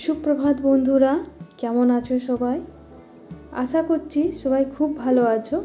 সুপ্রভাত বন্ধুরা, কেমন আছো সবাই? আশা করছি সবাই খুব ভালো আছো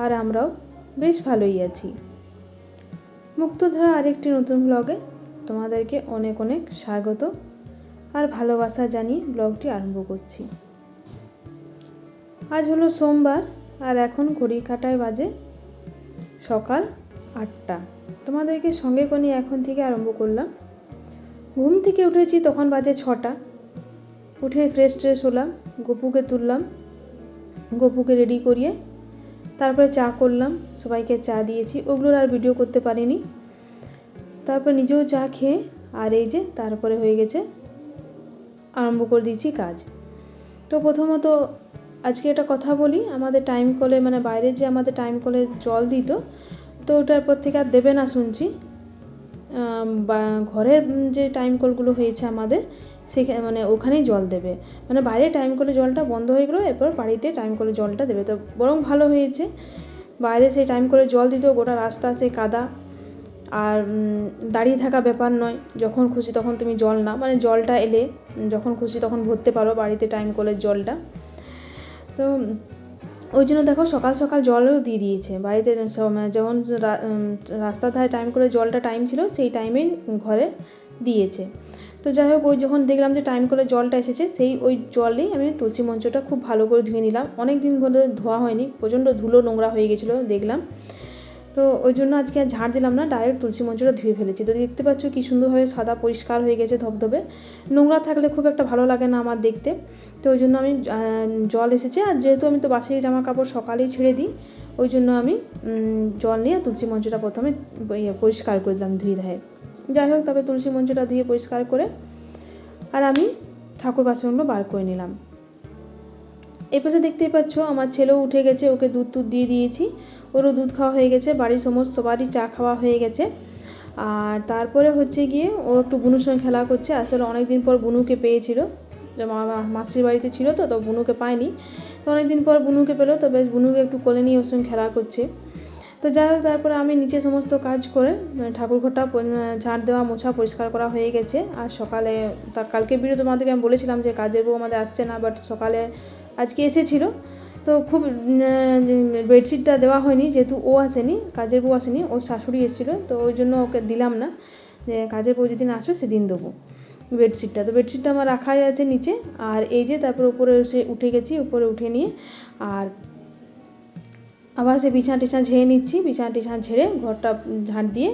আর আমরাও বেশ ভালোই আছি। মুক্তধারা আরেকটি নতুন ব্লগে তোমাদেরকে অনেক অনেক স্বাগত আর ভালোবাসা জানিয়ে ব্লগটি আরম্ভ করছি। আজ হলো সোমবার আর এখন ঘড়ি কাঁটায় বাজে সকাল 8টা। তোমাদেরকে সঙ্গে করে নিয়ে এখন থেকে আরম্ভ করলাম। ঘুম থেকে উঠেছি তখন বাজে 6টা। উঠে ফ্রেশ হলাম, গপুকে তুললাম, গপুকে রেডি করিয়ে তারপরে চা করলাম, সবাইকে চা দিয়েছি, ওগুলোর আর ভিডিও করতে পারিনি। তারপর নিজেও চা খেয়ে আর এই যে তারপরে হয়ে গেছে আরম্ভ করে দিয়েছি কাজ। তো প্রথমত আজকে একটা কথা বলি, আমাদের টাইম কলে মানে বাইরে যে আমাদের টাইম কলে জল দিত, তো ওটার পর থেকে আর দেবে না শুনছি। বা ঘরের যে টাইম কলগুলো হয়েছে আমাদের সেখানে মানে ওখানেই জল দেবে, মানে বাইরে টাইম কলে জলটা বন্ধ হয়ে গেলো, এরপর বাড়িতে টাইম কলে জলটা দেবে। তো বরং ভালো হয়েছে, বাইরে সেই টাইম করে জল দিত, গোটা রাস্তা সে কাদা আর দাঁড়িয়ে থাকা ব্যাপার নয়, যখন খুশি তখন তুমি জল না মানে জলটা এলে যখন খুশি তখন ভরতে পারো বাড়িতে টাইম কলের জলটা। তো ওই জন্য দেখো সকাল সকাল জলও দিয়ে দিয়েছে বাড়িতে, যেমন রাস্তার ধারে টাইম করে জলটা টাইম ছিল সেই টাইমেই ঘরে দিয়েছে। তো যাই হোক, ওই যখন দেখলাম যে টাইম করে জলটা এসেছে সেই ওই জলেই আমি তুলসী মঞ্চটা খুব ভালো করে ধুয়ে নিলাম। অনেক দিন ধরে ধোয়া হয়নি, প্রচণ্ড ধুলো নোংরা হয়ে গেছিলো দেখলাম। তো ওই জন্য আজকে আর ঝাড় দিলাম না, ডাইরেক্ট তুলসী মঞ্চটা ধুয়ে ফেলেছি। তো দেখতে পাচ্ছ কী সুন্দরভাবে সাদা পরিষ্কার হয়ে গেছে ধবধবে। নোংরা থাকলে খুব একটা ভালো লাগে না আমার দেখতে, তো ওই জন্য আমি জল এসেছে। আর যেহেতু আমি তো বাসি জামা কাপড় সকালেই ছেড়ে দিই, ওই জন্য আমি জল নিয়ে তুলসী মঞ্চটা প্রথমে পরিষ্কার করে দিলাম ধুয়ে ধায়ে। যাই হোক, তবে তুলসী মঞ্চটা ধুয়ে পরিষ্কার করে আর আমি ঠাকুর বাসনগুলো বার করে নিলাম। এই পাশে দেখতেই পাচ্ছ আমার ছেলেও উঠে গেছে, ওকে দুধ দিয়ে দিয়েছি, ওরও দুধ খাওয়া হয়ে গেছে, বাড়ির সমস্ত সবারই চা খাওয়া হয়ে গেছে। আর তারপরে হচ্ছে গিয়ে ও একটু বুনুর সঙ্গে খেলা করছে। আসলে অনেক দিন পর বুনুকে পেয়েছিল, যে মাসির বাড়িতে ছিল তো বুনুকে পায়নি, তো অনেক দিন পর বুনুকে পেলো, তো বেশ বুনুকে একটু কোলে নিয়ে ওর সঙ্গে খেলা করছে। তো যাই হোক, তারপরে আমি নিচে সমস্ত কাজ করে ঠাকুর ঘরটা ঝাঁট দেওয়া মোছা পরিষ্কার করা হয়ে গেছে। আর সকালে কালকে ভিডিও তোমাদেরকে আমি বলেছিলাম যে কাজের বউ আমাদের আসছে না, বাট সকালে আজকে এসেছিল। তো খুব বেডশিটটা দেওয়া হয়নি যেহেতু ও আসেনি, কাজের বউ আসেনি, ওর শাশুড়ি এসেছিলো, তো ওই জন্য ওকে দিলাম না, যে কাজের বউ যেদিন আসবে সেদিন দেবো বেডশিটটা। তো বেডশিটটা আমার রাখাই আছে নিচে। আর এই যে তারপর উপরে এসে উঠে গেছি, উপরে উঠে নিয়ে আর আবার সে বিছানা টিছানা ঝেড়ে নিচ্ছি, বিছানা টিছানা ঝেড়ে ঘরটা ঝাঁট দিয়ে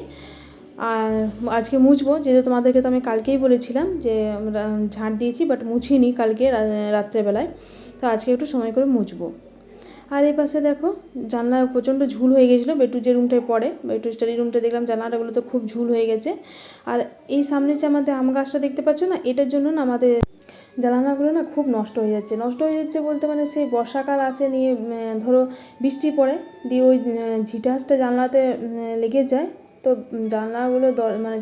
আর আজকে মুছবো, যেহেতু তোমাদেরকে তো আমি কালকেই বলেছিলাম যে ঝাঁট দিয়েছি বাট মুছিনি কালকে রাত্রেবেলায়, তো আজকে একটু সময় করে মুছবো। আর এই পাশে দেখো জানলা প্রচণ্ড ঝুল হয়ে গেছিলো, বেটু যে রুমটায় পড়ে, বেটু স্টাডি রুমটা দেখলাম জানলাটাগুলোতে খুব ঝুল হয়ে গেছে। আর এই সামনে যে আমাদের আম গাছটা দেখতে পাচ্ছ না, এটার জন্য না আমাদের জানালাগুলো না খুব নষ্ট হয়ে যাচ্ছে বলতে মানে সেই বর্ষাকাল আসে নিয়ে ধরো বৃষ্টি পড়ে দিয়ে ওই ঝিটাসটা জানলাতে লেগে যায়, তো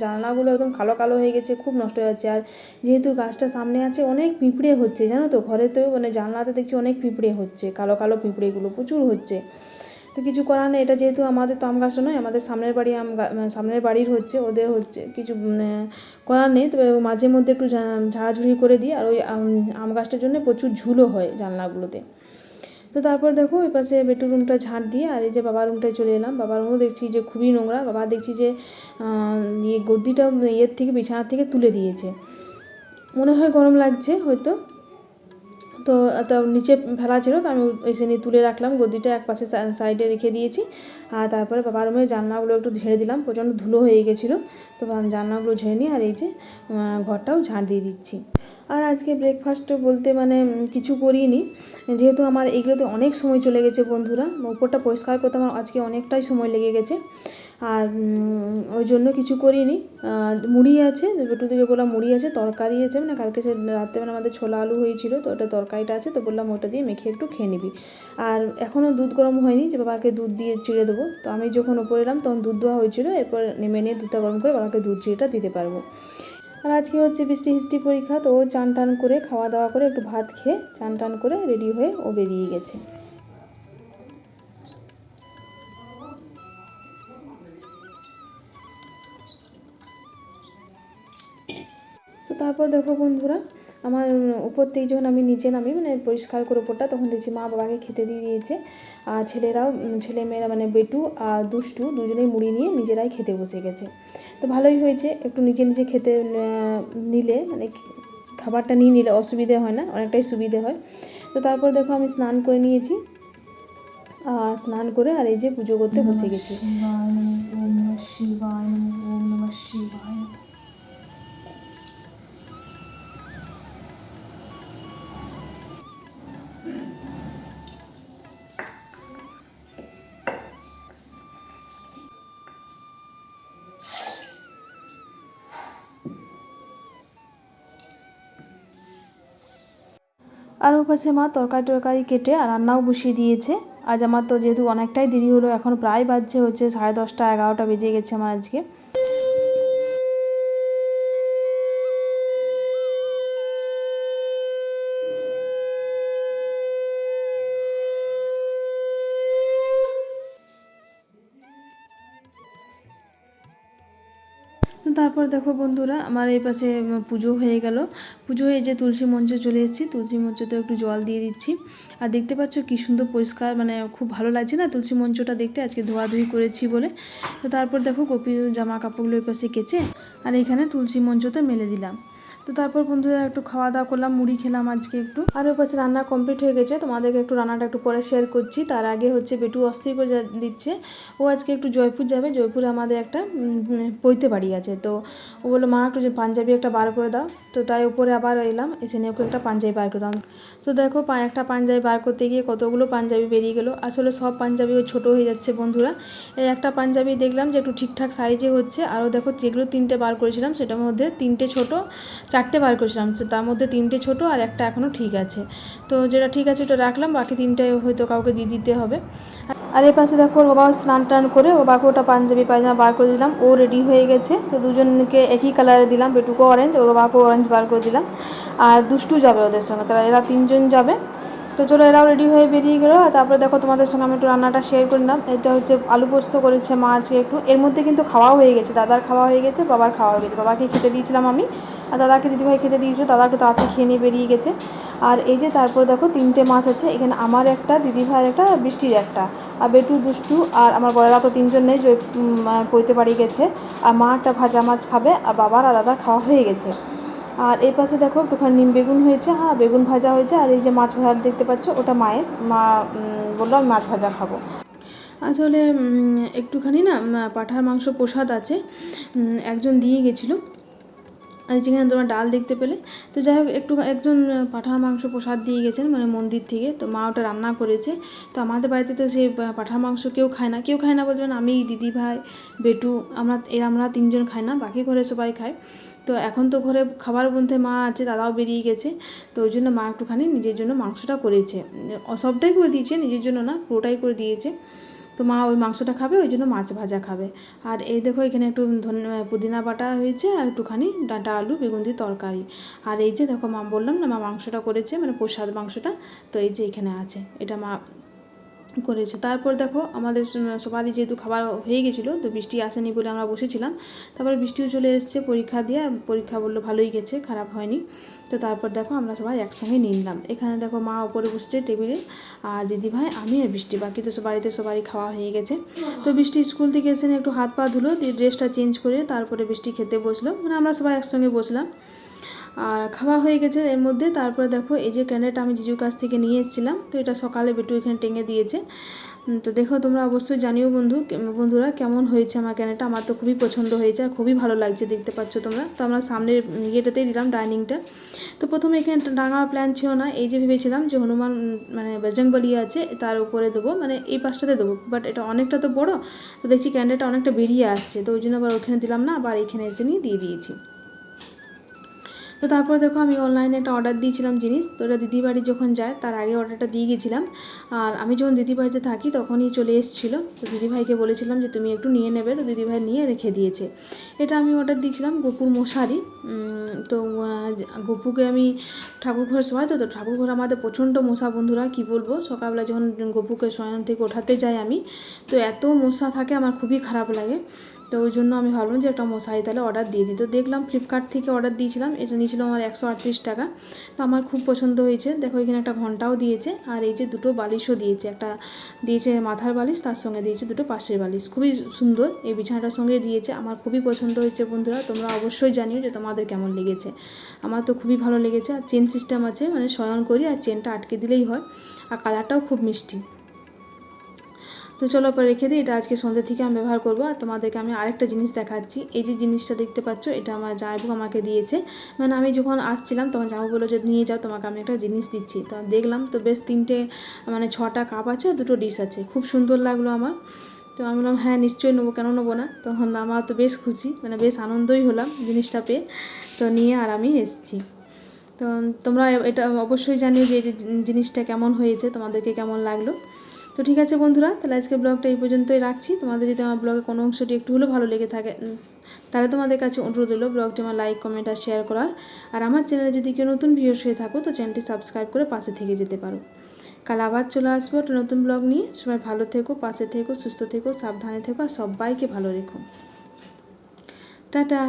জানলাগুলো একদম কালো কালো হয়ে গেছে, খুব নষ্ট হয়ে যাচ্ছে। আর যেহেতু গাছটা সামনে আছে অনেক পিঁপড়ে হচ্ছে জানো তো, ঘরেতেও মানে জানলাতে দেখছি অনেক পিঁপড়ে হচ্ছে, কালো কালো পিঁপড়েগুলো প্রচুর হচ্ছে। তো কিছু করার নেই, এটা যেহেতু আমাদের তো আম গাছটা নয়, আমাদের সামনের বাড়ি সামনের বাড়ির হচ্ছে, ওদের হচ্ছে কিছু করার নেই। তবে মাঝে মধ্যে একটু ঝাড়াঝুড়ি করে দিই। আর ওই আম গাছটার জন্য প্রচুর ঝুলও হয় জানলাগুলোতে। তো তারপর দেখো ওই পাশে বেডরুমটা রুমটা ঝাঁট দিয়ে আর এই যে বাবার রুমটায় চলে এলাম। বাবার রুমও দেখছি যে খুবই নোংরা, বাবা দেখছি যে গদ্দিটা থেকে বিছানার থেকে তুলে দিয়েছে, মনে হয় গরম লাগছে হয়তো, তো নিচে ফেলা ছিল, তো আমি এসে নিয়ে তুলে রাখলাম, গদিটা এক পাশে সাইডে রেখে দিয়েছি। আর তারপরে বাবার রুমের জানলাগুলো একটু ঝেড়ে দিলাম, প্রচণ্ড ধুলো হয়ে গেছিলো, তো জানলাগুলো ঝেড়ে নিয়ে আর এই যে ঘরটাও ঝাড় দিয়ে দিচ্ছি। আর আজকে ব্রেকফাস্ট বলতে মানে কিছু করিনি, যেহেতু আমার এগুলোতে অনেক সময় চলে গেছে বন্ধুরা, উপরটা পরিষ্কার করতে আমার আজকে অনেকটাই সময় লেগে গেছে। আর ওই জন্য কিছু করিনি। মুড়ি আছে, একটু থেকে বললাম মুড়ি আছে, তরকারি আছে, মানে কালকে সে রাত্রেবেলা আমাদের ছোলা আলু হয়েছিল, তো ওটা তরকারিটা আছে, তো বললাম ওটা দিয়ে মেখে একটু খেয়ে নিবি। আর এখনও দুধ গরম হয়নি যে বাবাকে দুধ দিয়ে চিড়ে দেবো, তো আমি যখন ওপরে এলাম তখন দুধ দেওয়া হয়েছিল, এরপর নেমে নিয়ে দুধটা গরম করে বাবাকে দুধ চিড়েটা দিতে পারবো। আর আজকে হচ্ছে বৃষ্টি হিস্ট্রি পরীক্ষা, তো ও চান টান করে খাওয়া দাওয়া করে একটু ভাত খেয়ে চান টান করে রেডি হয়ে ও বেরিয়ে গেছে। তো তারপর দেখো বন্ধুরা আমার উপর থেকে যখন আমি নিচে নামি মানে পরিষ্কার করে উপরটা, তখন দেখছি মা বাবাকে খেতে দিয়ে দিয়েছে। আর ছেলেমেয়েরা মানে বেটু আর দুষ্টু দুজনেই মুড়ি নিয়ে নিজেরাই খেতে বসে গেছে। তো ভালোই হয়েছে, একটু নিজে নিজে খেতে নিলে মানে খাবারটা নিয়ে নিলে অসুবিধে হয় না, অনেকটাই সুবিধে হয়। তো তারপর দেখো আমি স্নান করে নিয়েছি, আর স্নান করে আর এই যে পুজো করতে বসে গেছি। আর ওপাশে মা তরকারি কেটে আর রান্নাও বসিয়ে দিয়েছে। আজ আমার তো যেহেতু অনেকটাই দেরি হলো, এখন প্রায় বাজছে হচ্ছে 10:30 11টা বেজে গেছে আমার আজকে। তারপর দেখো বন্ধুরা, আমার এই পাশে পুজো হয়ে গেল। পুজো হয়ে যে তুলসী মঞ্চে চলে এসেছি, তুলসী মঞ্চতে একটু জল দিয়ে দিচ্ছি। আর দেখতে পাচ্ছ কী সুন্দর পরিষ্কার, মানে খুব ভালো লাগছে না তুলসী মঞ্চটা দেখতে, আজকে ধোয়াধুয়ি করেছি বলে। তো তারপর দেখো গোপী জামা কাপড়গুলো এই পাশে কেচে আর এখানে তুলসী মঞ্চতে মেলে দিলাম। তো তারপর বন্ধুরা একটু খাওয়া দাওয়া করলাম, মুড়ি খেলাম আজকে একটু। আর ওর পাশে রান্না কমপ্লিট হয়ে গেছে, তোমাদেরকে একটু রান্নাটা একটু পরে শেয়ার করছি। তার আগে হচ্ছে বেটু অস্থির করে দিচ্ছে, ও আজকে একটু জয়পুর যাবে। জয়পুরে আমাদের একটা পৈতে বাড়ি আছে, তো ও বললো মা একটু যে পাঞ্জাবি একটা বার করে দাও। তো তাই উপরে আবার এলাম, এসে নিয়ে ওকে একটা পাঞ্জাবি বার করলাম। তো দেখো একটা পাঞ্জাবি বার করতে গিয়ে কতগুলো পাঞ্জাবি বেরিয়ে গেলো। আসলে সব পাঞ্জাবিও ছোটো হয়ে যাচ্ছে বন্ধুরা। এই একটা পাঞ্জাবি দেখলাম যে একটু ঠিকঠাক সাইজে হচ্ছে, আরও দেখো যেগুলো 3টে বার করেছিলাম সেটার মধ্যে 3টে ছোটো, 4টে বার করেছিলাম, তার মধ্যে 3টে ছোটো আর একটা এখনও ঠিক আছে। তো যেটা ঠিক আছে ওটা রাখলাম, বাকি 3টে হয়তো কাউকে দিয়ে দিতে হবে। আর এই পাশে দেখো ওর বাবা স্নান টান করে ও বাবাকে ওটা পাঞ্জাবি পায়জামা বার করে দিলাম, ও রেডি হয়ে গেছে। তো দুজনকে একই কালারে দিলাম, বেটুকে অরেঞ্জ, ওর বাবাকে অরেঞ্জ বার করে দিলাম। আর দুষ্টু যাবে ওদের সঙ্গে, তারা এরা 3জন যাবে। তো চলো এরাও রেডি হয়ে বেরিয়ে গেলো। আর তারপরে দেখো তোমাদের সঙ্গে আমি একটু রান্নাটা শেয়ার করে নিলাম। এটা হচ্ছে আলু পোস্ত করেছে মা আজকে একটু, এর মধ্যে কিন্তু খাওয়াও হয়ে গেছে, দাদার খাওয়া হয়ে গেছে, বাবার খাওয়া হয়ে গেছে। বাবাকে খেতে দিয়েছিলাম আমি, আর দাদাকে দিদিভাই খেতে দিয়েছিল, দাদা একটু তাড়াতাড়ি খেয়ে নিয়ে বেরিয়ে গেছে। আর এই যে তারপর দেখো 3টে মাছ আছে এখানে, আমার একটা, দিদিভাইয়ের একটা, বৃষ্টির একটা, আর বেটু দুষ্টু আর আমার বড়রা তো 3জন নেই, যে পৈতে বাড়ি গেছে। আর মা একটা ভাজা মাছ খাবে, আর বাবার আর দাদার খাওয়া হয়ে গেছে। আর এই পাশে দেখো একটুখানি নিম বেগুন হয়েছে, হ্যাঁ বেগুন ভাজা হয়েছে। আর এই যে মাছ ভাজা দেখতে পাচ্ছ ওটা মায়ের, মা বললো আমি মাছ ভাজা খাবো। আসলে একটুখানি না পাঁঠার মাংস প্রসাদ আছে, একজন দিয়ে গেছিলো। আর যেখানে তোমার ডাল দেখতে পেলে, তো যাই হোক একজন পাঁঠার মাংস প্রসাদ দিয়ে গেছেন মানে মন্দির থেকে, তো মা ওটা রান্না করেছে। তো আমাদের বাড়িতে তো সেই পাঁঠার মাংস কেউ খায় না বলতে পারেন, আমি, দিদিভাই, বেটু, আমরা 3জন খাই না, বাকি ঘরে সবাই খায়। তো এখন তো ঘরে খাবার বলতে মা আছে, দাদাও বেরিয়ে গেছে। তো ওই জন্য মা একটুখানি নিজের জন্য মাংসটা করেছে, সবটাই করে দিয়েছে, নিজের জন্য না পুরোটাই করে দিয়েছে। তো মা ওই মাংসটা খাবে, ওই জন্য মাছ ভাজা খাবে। আর এই দেখো এখানে একটু পুদিনা বাটা হয়েছে, আর একটুখানি ডাঁটা আলু বেগুন দিয়ে তরকারি। আর এই যে দেখো মা বললাম না মা মাংসটা করেছে মানে প্রসাদ মাংসটা, তো এই যে এখানে আছে, এটা মা করেছে। তারপর দেখো আমাদের সবারই যেহেতু খাবার হয়ে গেছিলো, তো বৃষ্টি আসেনি বলে আমরা বসেছিলাম। তারপরে বৃষ্টিও চলে এসছে পরীক্ষা দিয়ে, আর পরীক্ষা বললো ভালোই গেছে, খারাপ হয়নি। তো তারপর দেখো আমরা সবাই একসঙ্গে নিলাম। এখানে দেখো মা ওপরে বসছে টেবিলে, আর দিদিভাই, আমি আর বৃষ্টি, বাকি তো বাড়িতে সবারই খাওয়া হয়ে গেছে। তো বৃষ্টি স্কুল থেকে এসে একটু হাত পা ধুলো, দিয়ে ড্রেসটা চেঞ্জ করে তারপরে বৃষ্টি খেতে বসলো, মানে আমরা সবাই একসঙ্গে বসলাম। আর খাওয়া হয়ে গেছে এর মধ্যে। তারপরে দেখো এই যে ক্যান্ডেলটা আমি জিজুর কাছ থেকে নিয়ে এসেছিলাম, তো এটা সকালে বেটু এখানে টেঙে দিয়েছে। তো দেখো তোমরা অবশ্যই জানিও বন্ধুরা কেমন হয়েছে আমার ক্যান্ডেলটা, আমার তো খুবই পছন্দ হয়েছে আর খুবই ভালো লাগছে, দেখতে পাচ্ছ তোমরা। তো আমরা সামনের ইয়েটাতেই দিলাম, ডাইনিংটা। তো প্রথমে এখানে টাঙার প্ল্যান ছিল না, এই যে ভেবেছিলাম যে হনুমান মানে বজরংবলী আছে তার উপরে দেবো, মানে এই পাশটাতে দেবো, বাট এটা অনেকটা তো বড়, তো দেখছি ক্যান্ডেলটা অনেকটা বেরিয়ে আসছে, তো ওই জন্য আবার ওখানে দিলাম না, আবার এখানে এসে নিয়ে দিয়ে দিয়েছি। তো তারপর দেখো আমি অনলাইনে একটা অর্ডার দিয়েছিলাম জিনিস, তো ওটা দিদি বাড়ি যখন যায় তার আগে অর্ডারটা দিয়ে গেছিলাম। আর আমি যখন দিদি বাড়িতে থাকি তখনই চলে এসেছিলো, তো দিদিভাইকে বলেছিলাম যে তুমি একটু নিয়ে নেবে, তো দিদিভাই নিয়ে রেখে দিয়েছে। এটা আমি অর্ডার দিয়েছিলাম গপুর মশারি। তো গপুকে আমি ঠাকুরঘর শোয়াই, তো ঠাকুরঘর আমাদের প্রচণ্ড মশা বন্ধুরা, কি বলবো। সকালবেলা যখন গপুকে শয়ন থেকে ওঠাতে যাই আমি, তো এত মশা থাকে আমার খুবই খারাপ লাগে। তো ওই জন্য আমি ভাবলাম যে একটা মশারি তাহলে অর্ডার দিয়ে দিই। তো দেখলাম ফ্লিপকার্ট থেকে অর্ডার দিয়েছিলাম, এটা নিয়েছিল আমার 138 টাকা। তো আমার খুব পছন্দ হয়েছে। দেখো এখানে একটা ঘন্টাও দিয়েছে, আর এই যে দুটো বালিশও দিয়েছে, একটা দিয়েছে মাথার বালিশ, তার সঙ্গে দিয়েছে দুটো পাশের বালিশ। খুবই সুন্দর, এই বিছানাটার সঙ্গে দিয়েছে। আমার খুবই পছন্দ হয়েছে বন্ধুরা, তোমরা অবশ্যই জানিও যে তোমাদের কেমন লেগেছে। আমার তো খুবই ভালো লেগেছে। আর চেন সিস্টেম আছে, মানে শয়ন করি আর চেনটা আটকে দিলেই হয়, আর কালারটাও খুব মিষ্টি। তো চলো পরে রেখে দিই, এটা আজকে সন্ধ্যে থেকে আমি ব্যবহার করবো। আর তোমাদেরকে আমি আরেকটা জিনিস দেখাচ্ছি। এই যে জিনিসটা দেখতে পাচ্ছ, এটা আমার জামাইবাবু আমাকে দিয়েছে। মানে আমি যখন আসছিলাম তখন জামাইবাবু বললো যে নিয়ে যাও, তোমাকে আমি একটা জিনিস দিচ্ছি। তো দেখলাম তো বেশ 3টে মানে 6টা কাপ আছে, 2টো ডিশ আছে, খুব সুন্দর লাগলো আমার। তো আমি বললাম হ্যাঁ নিশ্চয়ই নেবো, কেন নেবো না। তখন আমার তো বেশ খুশি, মানে বেশ আনন্দই হলাম জিনিসটা পেয়ে। তো নিয়ে আর আমি এসেছি। তো তোমরা এটা অবশ্যই জানিও যে এই জিনিসটা কেমন হয়েছে, তোমাদেরকে কেমন লাগলো। তো ঠিক আছে বন্ধুরা, তাহলে আজকে ব্লগটা এই পর্যন্তই রাখছি। তোমাদের যদি আমার ব্লগে কোনো অংশটি একটু হলেও ভালো লেগে থাকে, তাহলে তোমাদের কাছে অনুরোধ হলো ব্লগটি আমার লাইক, কমেন্ট আর শেয়ার করার। আর আমার চ্যানেলে যদি কেউ নতুন ভিউয়ার্স হয়ে থাকো, তো চ্যানেলটি সাবস্ক্রাইব করে পাশে থেকে যেতে পারো। কাল আবার চলে আসবো একটা নতুন ব্লগ নিয়ে। সবাই ভালো থেকো, পাশে থেকো, সুস্থ থেকো, সাবধানে থেকো, আর সবাইকে ভালো রেখো। টাটা।